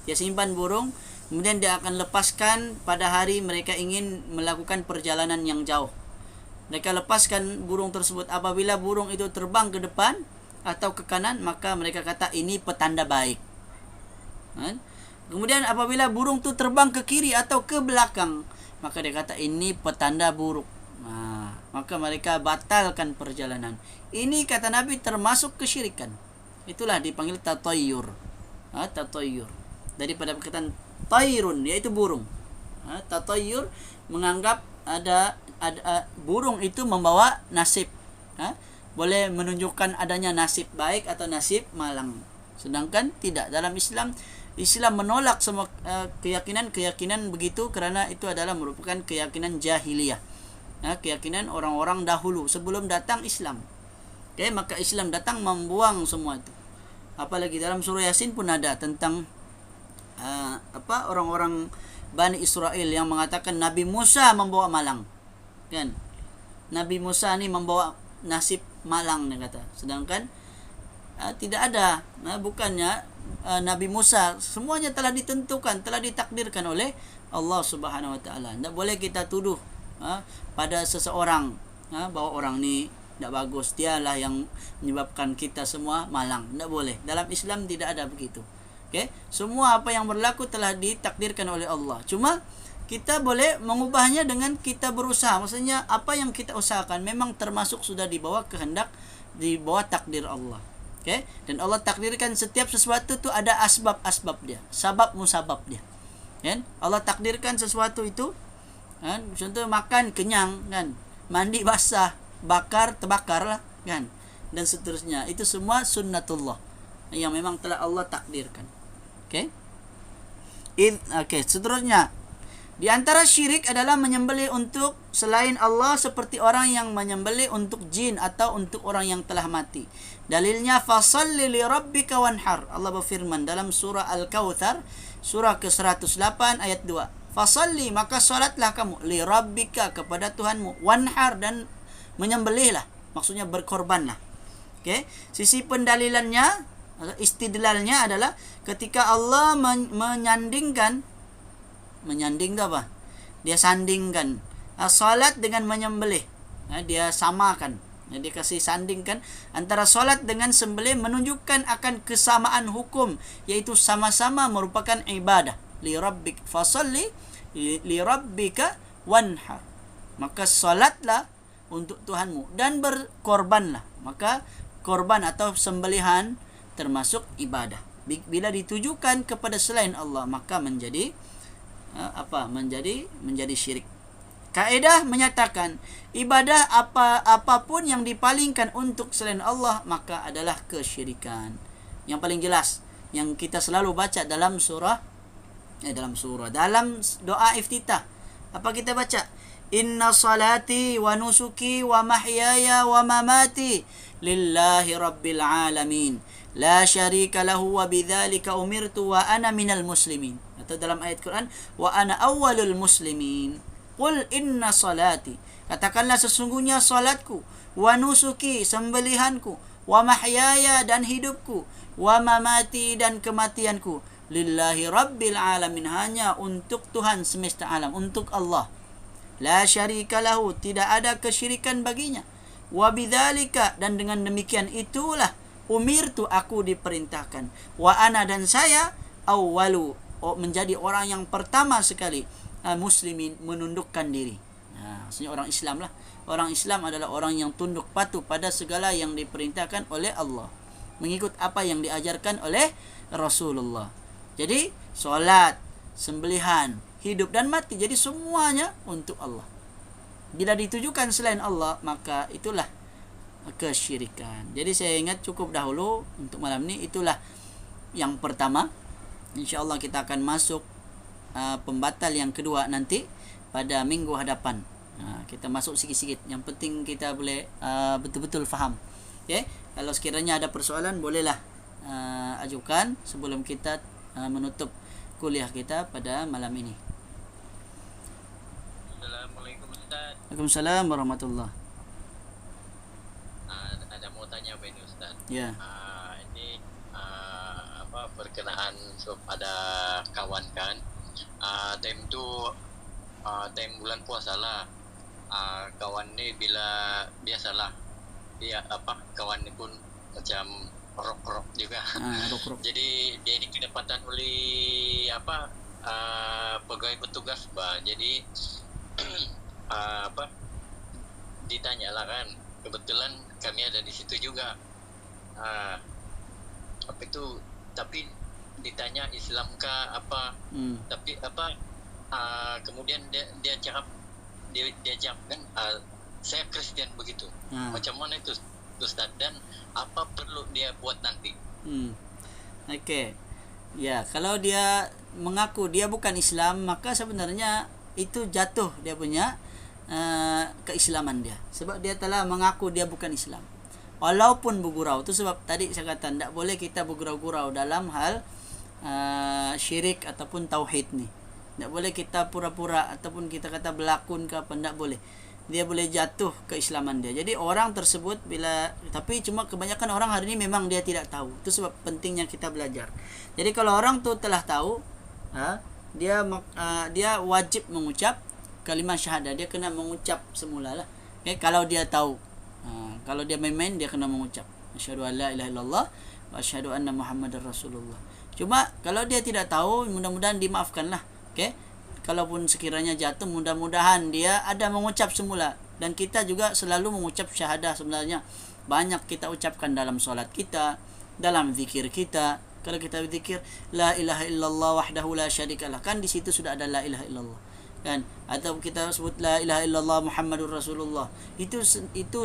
Dia simpan burung, kemudian dia akan lepaskan pada hari mereka ingin melakukan perjalanan yang jauh. Mereka lepaskan burung tersebut. Apabila burung itu terbang ke depan atau ke kanan, maka mereka kata ini petanda baik. Kemudian apabila burung itu terbang ke kiri atau ke belakang, maka dia kata ini petanda buruk. Maka mereka batalkan perjalanan. Ini kata Nabi termasuk kesyirikan. Itulah dipanggil tatayyur. Tatayyur daripada perkataan tayrun, yaitu burung. Tatayyur menganggap ada burung itu membawa nasib. Boleh menunjukkan adanya nasib baik atau nasib malang. Sedangkan tidak, dalam Islam menolak semua keyakinan begitu, kerana itu adalah merupakan keyakinan jahiliyah. Keyakinan orang-orang dahulu sebelum datang Islam. Okay, maka Islam datang membuang semua itu. Apalagi dalam surah Yasin pun ada tentang orang-orang Bani Israel yang mengatakan Nabi Musa membawa malang. Kan? Nabi Musa ni membawa nasib malang, dia kata. Sedangkan tidak ada, bukannya Nabi Musa, semuanya telah ditentukan, telah ditakdirkan oleh Allah Subhanahu Wa Taala. Tidak boleh kita tuduh pada seseorang bahawa orang ni tidak bagus, dialah yang menyebabkan kita semua malang. Tidak boleh. Dalam Islam tidak ada begitu. Okay? Semua apa yang berlaku telah ditakdirkan oleh Allah. Cuma kita boleh mengubahnya dengan kita berusaha. Maksudnya apa yang kita usahakan memang termasuk sudah di bawah kehendak, di bawah takdir Allah. Okay? Dan Allah takdirkan setiap sesuatu tu ada asbab-asbab dia, sabab musabab dia. Kan? Allah takdirkan sesuatu itu, kan? Contoh makan kenyang, kan? Mandi basah, bakar terbakar lah, kan? Dan seterusnya. Itu semua sunnatullah yang memang telah Allah takdirkan. Okay? Seterusnya, di antara syirik adalah menyembelih untuk selain Allah, seperti orang yang menyembelih untuk jin atau untuk orang yang telah mati. Dalilnya fasalli li rabbika wanhar. Allah berfirman dalam surah Al-Kautsar, surah ke-108 ayat 2. Fasalli, maka salatlah kamu, li rabbika, kepada Tuhanmu, wanhar, dan menyembelihlah. Maksudnya berkorbanlah. Okay? Sisi pendalilannya, istidlalnya adalah ketika Allah menyandingkan, menyanding tu apa? Dia sandingkan salat dengan menyembelih. Dia samakan. Dia kasih sandingkan antara solat dengan sembelih, menunjukkan akan kesamaan hukum, iaitu sama-sama merupakan ibadah. Li rabbik fasalli li rabbika wanhar. Maka solatlah untuk Tuhanmu dan berkorbanlah. Maka korban atau sembelihan termasuk ibadah. Bila ditujukan kepada selain Allah, maka menjadi menjadi syirik. Kaedah menyatakan ibadah apapun yang dipalingkan untuk selain Allah maka adalah kesyirikan. Yang paling jelas yang kita selalu baca dalam dalam doa iftitah, apa kita baca? Inna salati wa nusuki wa mahyaya wa mamati lillahi rabbil alamin la syarika lahu wa bidzalika umirtu wa ana minal muslimin. Atau dalam ayat Quran, wa ana awwalul muslimin. Qul inna salati, katakanlah sesungguhnya salatku, wa nusuki, sembelihanku, wa mahyaya, dan hidupku, wa mamati, dan kematianku, lillahi rabbil alamin, hanya untuk Tuhan semesta alam, untuk Allah. La syarika lahu, tidak ada kesyirikan baginya. Wa bidzalika, dan dengan demikian itulah umirtu, aku diperintahkan. Wa ana, dan saya, awwalu, menjadi orang yang pertama sekali muslimin, menundukkan diri. Maksudnya orang Islam lah. Orang Islam adalah orang yang tunduk patuh pada segala yang diperintahkan oleh Allah, mengikut apa yang diajarkan oleh Rasulullah. Jadi solat, sembelihan, hidup dan mati, jadi semuanya untuk Allah. Bila ditujukan selain Allah, maka itulah kesyirikan. Jadi saya ingat cukup dahulu untuk malam ni. Itulah yang pertama. InsyaAllah kita akan masuk pembatal yang kedua nanti. pada minggu hadapan. Kita masuk sikit-sikit. Yang penting kita boleh betul-betul faham. Okey, kalau sekiranya ada persoalan bolehlah ajukan sebelum kita menutup kuliah kita pada malam ini. Assalamualaikum Ustaz. Waalaikumsalam warahmatullahi. Ada mau tanya apa ini Ustaz? Ya. Ini berkenaan pada kawan kan. Time tu time bulan puasa lah. Kawan ni bila biasalah dia kawan ni pun macam rock juga. Rock. Jadi dia ini kedapatan oleh pegawai petugas jadi ditanyalah kan, kebetulan kami ada di situ juga. Tapi ditanya Islam kah tapi kemudian dia cakap kan saya Kristen begitu. Macam mana itu Ustaz, dan apa perlu dia buat nanti? Okey. Ya, kalau dia mengaku dia bukan Islam, maka sebenarnya itu jatuh dia punya keislaman dia. Sebab dia telah mengaku dia bukan Islam. Walaupun bergurau. Itu sebab tadi saya kata tidak boleh kita bergurau-gurau dalam hal syirik ataupun tauhid ni. Tak boleh kita pura-pura ataupun kita kata berlakon ke apa, tak boleh. Dia boleh jatuh keislaman dia. Jadi orang tersebut tapi cuma kebanyakan orang hari ini memang dia tidak tahu. Itu sebab pentingnya kita belajar. Jadi kalau orang tu telah tahu, dia wajib mengucap kalimah syahadah. Dia kena mengucap semula lah. Okay? Kalau dia tahu. Kalau dia main-main, dia kena mengucap asyhadu an la ilaha illallah wa asyhadu anna muhammadar rasulullah. Cuma kalau dia tidak tahu, mudah-mudahan dimaafkanlah. Okey. Kalaupun sekiranya jatuh, mudah-mudahan dia ada mengucap semula. Dan kita juga selalu mengucap syahadah sebenarnya. Banyak kita ucapkan dalam solat kita, dalam zikir kita. Kalau kita berzikir la ilaha illallah wahdahu la syarikalah, kan di situ sudah ada la ilaha illallah. Kan? Atau kita sebut la ilaha illallah muhammadur rasulullah. Itu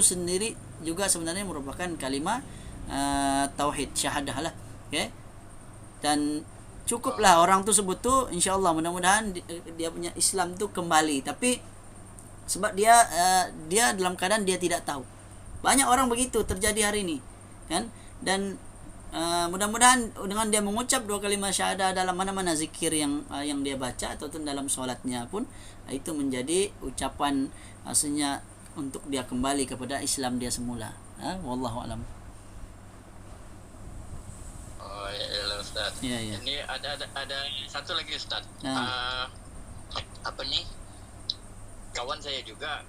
sendiri juga sebenarnya merupakan kalimah tauhid syahadah lah. Okey. Dan cukuplah orang tu sebut tu, insya-Allah mudah-mudahan dia punya Islam tu kembali. Tapi sebab dia dalam keadaan dia tidak tahu. Banyak orang begitu terjadi hari ini, kan? Dan mudah-mudahan dengan dia mengucap dua kalimah syahadah dalam mana-mana zikir yang dia baca ataupun dalam solatnya pun, itu menjadi ucapan aslinya untuk dia kembali kepada Islam dia semula. Wallahu alam. Ya Ustaz. Ya. Ini ada satu lagi Ustaz. Kawan saya juga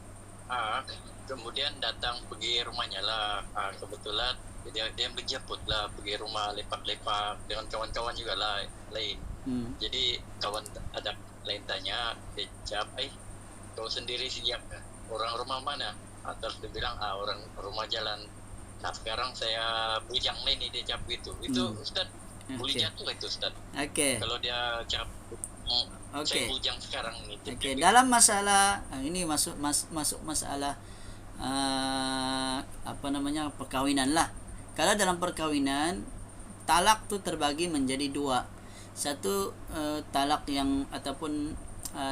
kemudian datang pergi rumahnya lah. Kebetulan dia menjemput lah, pergi rumah lepak-lepak dengan kawan-kawan juga lah lain. Jadi kawan ada lain tanya, dia jawab, kau sendiri siap kan? Orang rumah mana? Terus dia bilang orang rumah jalan. Nah sekarang saya bujang lain ni, dia jawab gitu. Itu Ustaz boleh jatuh itu Ustaz. Okey. Kalau dia jawab saya bujang sekarang ni. Okey, dalam masalah ini masuk masalah perkawinan lah. Kalau dalam perkawinan, talak tu terbagi menjadi dua. Satu talak yang ataupun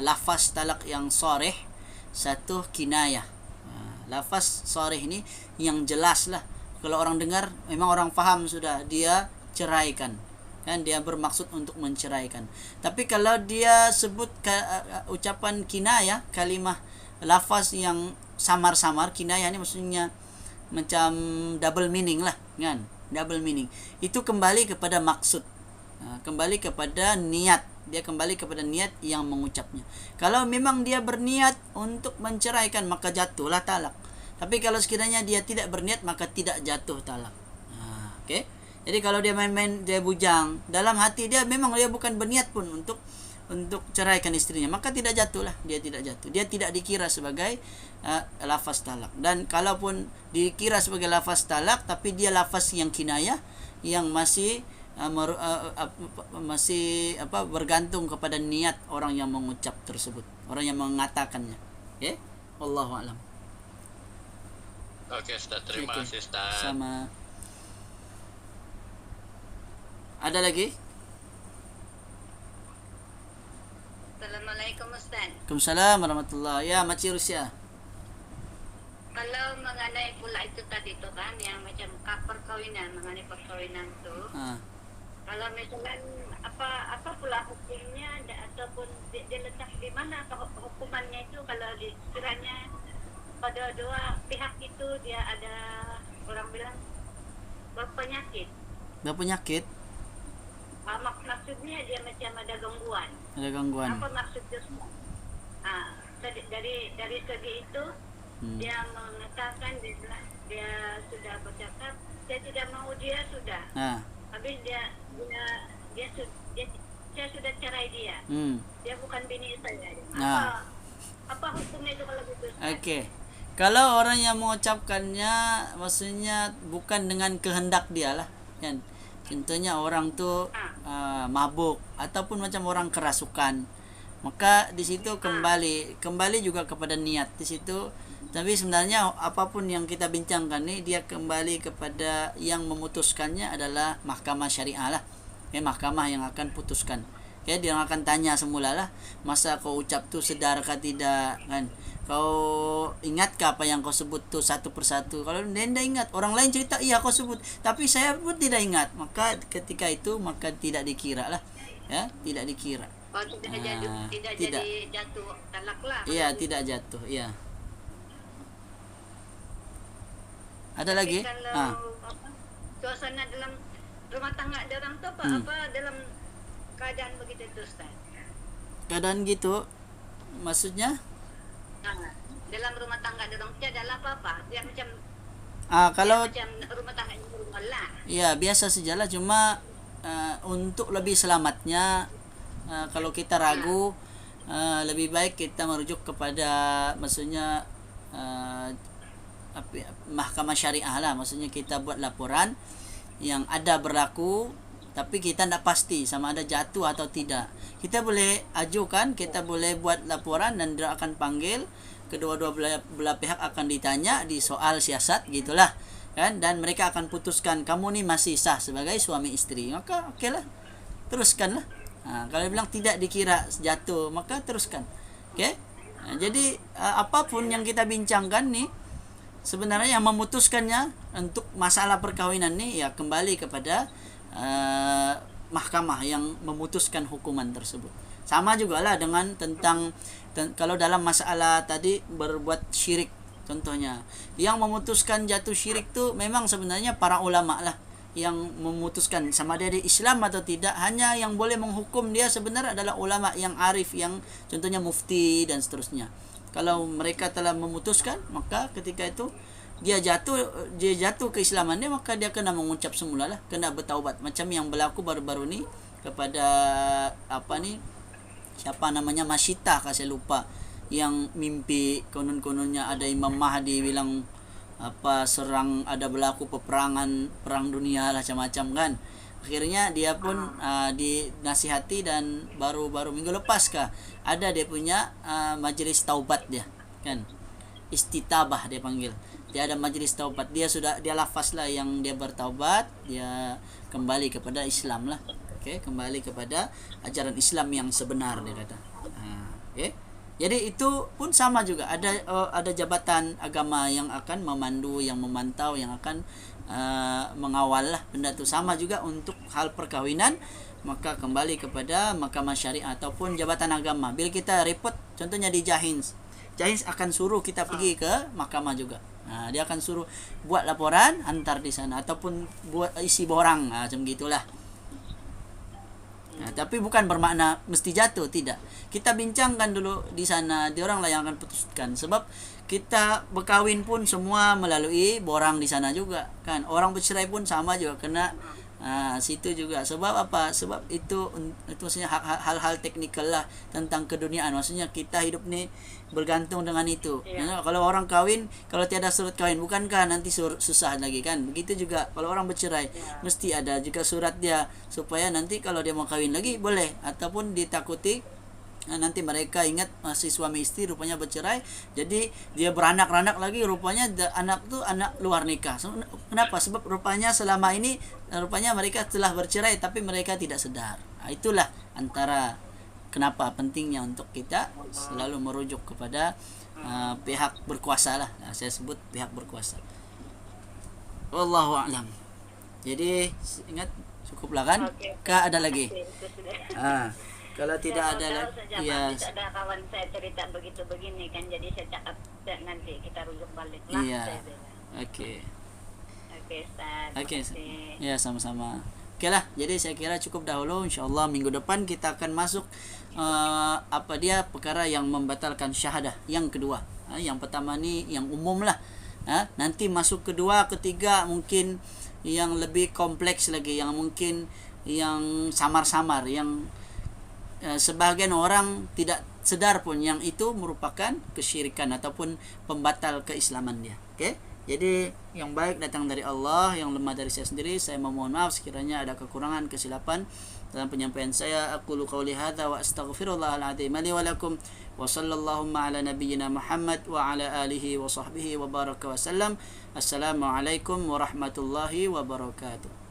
lafaz talak yang sharih, satu kinayah. Lafaz sharih ni yang jelas lah. Kalau orang dengar memang orang faham sudah, dia ceraikan. Kan dia bermaksud untuk menceraikan. Tapi kalau dia sebut ucapan kinayah, kalimah lafaz yang samar-samar, kinayah ni maksudnya macam double meaning lah, kan? Double meaning. Itu kembali kepada maksud. Kembali kepada niat. Dia kembali kepada niat yang mengucapnya. Kalau memang dia berniat untuk menceraikan, maka jatuhlah talak. Tapi kalau sekiranya dia tidak berniat, maka tidak jatuh talak. Okey. Jadi kalau dia main-main, dia bujang, dalam hati dia memang dia bukan berniat pun untuk ceraikan istrinya, maka tidak jatuhlah, dia tidak jatuh. Dia tidak dikira sebagai lafaz talak. Dan kalaupun dikira sebagai lafaz talak, tapi dia lafaz yang kinayah, yang masih bergantung kepada niat orang yang mengucap tersebut, orang yang mengatakannya. Okey, wallahu alam. Okey Ustaz, terima kasih Ustaz. Sama. Ada lagi? Assalamualaikum Ustaz. Waalaikumsalam warahmatullahi. Ya, Makcik Rusia. Kalau mengenai pula itu tadi tu kan yang macam perkawinan, mengenai perkawinan tu, Ha. kalau misalkan apa pula hukumnya ataupun dia letak di mana atau hukumannya itu kalau sekiranya pada dua pihak itu dia ada orang bilang berpenyakit. Berpenyakit, Maksudnya dia macam ada gangguan. ada gangguan. Apa maksudnya semua? Dari segi itu dia mengatakan dia sudah bercakap, saya tidak mau dia sudah. Habis saya sudah cerai dia. Dia bukan bini saya. Apa hukumnya itu kalau gitu? Okey. Kalau orang yang mengucapkannya maksudnya bukan dengan kehendak dia lah, kan. Contohnya orang tu mabuk ataupun macam orang kerasukan. Maka di situ kembali juga kepada niat di situ. Tapi sebenarnya apapun yang kita bincangkan ni dia kembali kepada yang memutuskannya adalah mahkamah syariah lah. Mahkamah yang akan putuskan. Dia akan tanya semula lah, masa kau ucap tu sedar kah tidak, kan? Kau ingatkah apa yang kau sebut tu satu persatu? Kalau dia tidak ingat, orang lain cerita, iya kau sebut, tapi saya pun tidak ingat. Maka ketika itu maka tidak dikira lah, ya, tidak dikira. Tidak jadi jatuh talak lah. Iya, tidak jatuh, iya. Ada lagi? Kalau suasana dalam rumah tangga ada orang tu apa dalam keadaan begitu tu Ustaz? Keadaan gitu, maksudnya? Dalam rumah tangga ada orang tiada apa-apa. Dia macam kalau macam rumah tangga ini rumah lah. Ya, biasa sajalah, cuma untuk lebih selamatnya kalau kita ragu lebih baik kita merujuk kepada maksudnya mahkamah syariah lah, maksudnya kita buat laporan yang ada berlaku tapi kita tidak pasti sama ada jatuh atau tidak. Kita boleh ajukan, kita boleh buat laporan dan dia akan panggil kedua-dua belah pihak akan ditanya di soal siasat gitulah, kan, dan mereka akan putuskan kamu ni masih sah sebagai suami isteri. Maka okeylah, teruskanlah. Kalau bilang tidak dikira jatuh maka teruskan. Okey. Jadi apapun yang kita bincangkan ni sebenarnya yang memutuskannya untuk masalah perkawinan ni ya kembali kepada mahkamah yang memutuskan hukuman tersebut. Sama jugalah dengan tentang kalau dalam masalah tadi berbuat syirik contohnya, yang memutuskan jatuh syirik tu memang sebenarnya para ulama lah yang memutuskan sama dia di Islam atau tidak. Hanya yang boleh menghukum dia sebenarnya adalah ulama yang arif, yang contohnya mufti dan seterusnya. Kalau mereka telah memutuskan, maka ketika itu dia jatuh keislamannya, maka dia kena mengucap semula lah, kena bertaubat. Macam yang berlaku baru-baru ni kepada siapa namanya, Masyitah, saya lupa, yang mimpi konon-kononnya ada Imam Mahdi bilang serang, ada berlaku perang dunia lah macam-macam kan. Akhirnya dia pun dinasihati dan baru minggu lepas ada dia punya majlis taubat dia, kan, istitabah dia panggil. Dia ada majlis taubat, dia lafaz lah yang dia bertaubat, dia kembali kepada Islam lah. Kembali kepada ajaran Islam yang sebenar, dia kata. Jadi itu pun sama juga, ada jabatan agama yang akan memandu, yang memantau, yang akan mengawal lah benda tu. Sama juga untuk hal perkawinan, maka kembali kepada mahkamah syariah ataupun jabatan agama. Bila kita report contohnya di Jahins akan suruh kita pergi ke mahkamah juga. Dia akan suruh buat laporan, hantar di sana ataupun buat isi borang, macam gitulah. Tapi bukan bermakna mesti jatuh, tidak. Kita bincangkan dulu di sana, dia orang lah yang akan putuskan. Sebab kita berkahwin pun semua melalui borang di sana juga, kan. Orang bercerai pun sama juga kena situ juga. Sebab apa? Sebab itu maksudnya hal-hal teknikal lah tentang keduniaan. Maksudnya kita hidup ni bergantung dengan itu. Kalau orang kahwin, kalau tiada surat kahwin, bukankah nanti susah lagi, kan? Begitu juga kalau orang bercerai, mesti ada juga surat dia supaya nanti kalau dia mau kahwin lagi boleh, ataupun ditakuti nanti mereka ingat masih suami istri rupanya bercerai, jadi dia beranak-ranak lagi, rupanya anak tu anak luar nikah. Kenapa? Sebab rupanya selama ini rupanya mereka telah bercerai tapi mereka tidak sedar. Itulah antara kenapa pentingnya untuk kita selalu merujuk kepada pihak berkuasa lah. Saya sebut pihak berkuasa. Wallahu a'lam. Jadi ingat cukuplah kan? Okey. Kak ada lagi? Itu sudah. Kalau tidak ada lagi ya ada kawan saya cerita begitu begini kan, jadi saya cakap nanti kita rujuk balik lah. iya. Saya bilang. Oke. Oke, Ustaz. Oke. Terima kasih. Ya, sama-sama. Oke lah, jadi saya kira cukup dahulu. InsyaAllah minggu depan kita akan masuk perkara yang membatalkan syahadah. Yang kedua, yang pertama ni yang umum lah. Nanti masuk kedua, ketiga mungkin yang lebih kompleks lagi, yang mungkin yang samar-samar, yang sebahagian orang tidak sedar pun yang itu merupakan kesyirikan ataupun pembatal keislaman dia. Okey. Jadi yang baik datang dari Allah, yang lemah dari saya sendiri. Saya memohon maaf sekiranya ada kekurangan, kesilapan dalam penyampaian saya. Aqulu qawli hadza wa astaghfirullahal azim li wa lakum wa sallallahu ala nabiyyina Muhammad wa ala alihi wa sahbihi wa baraka wa sallam. Assalamualaikum warahmatullahi wabarakatuh.